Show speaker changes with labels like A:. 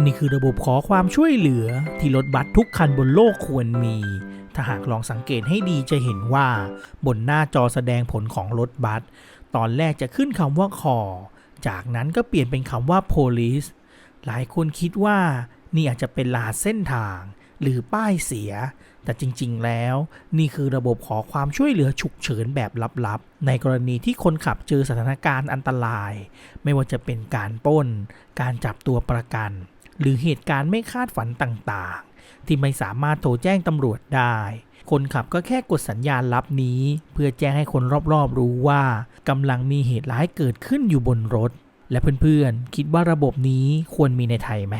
A: นี่คือระบบขอความช่วยเหลือที่รถบัสทุกคันบนโลกควรมี ถ้าหากลองสังเกตให้ดีจะเห็นว่าบนหน้าจอแสดงผลของรถบัสตอนแรกจะขึ้นคำว่า call จากนั้นก็เปลี่ยนเป็นคำว่า police หลายคนคิดว่านี่อาจจะเป็นรหัสเส้นทางหรือป้ายเสีย แต่จริงๆแล้วนี่คือระบบขอความช่วยเหลือฉุกเฉินแบบลับๆในกรณีที่คนขับเจอสถานการณ์อันตรายไม่ว่าจะเป็นการปล้นการจับตัวประกันหรือเหตุการณ์ไม่คาดฝันต่างๆที่ไม่สามารถโทรแจ้งตำรวจได้คนขับก็แค่กดสัญญาณลับนี้เพื่อแจ้งให้คนรอบๆรู้ว่ากำลังมีเหตุร้ายเกิดขึ้นอยู่บนรถและเพื่อนๆคิดว่าระบบนี้ควรมีในไทยไหม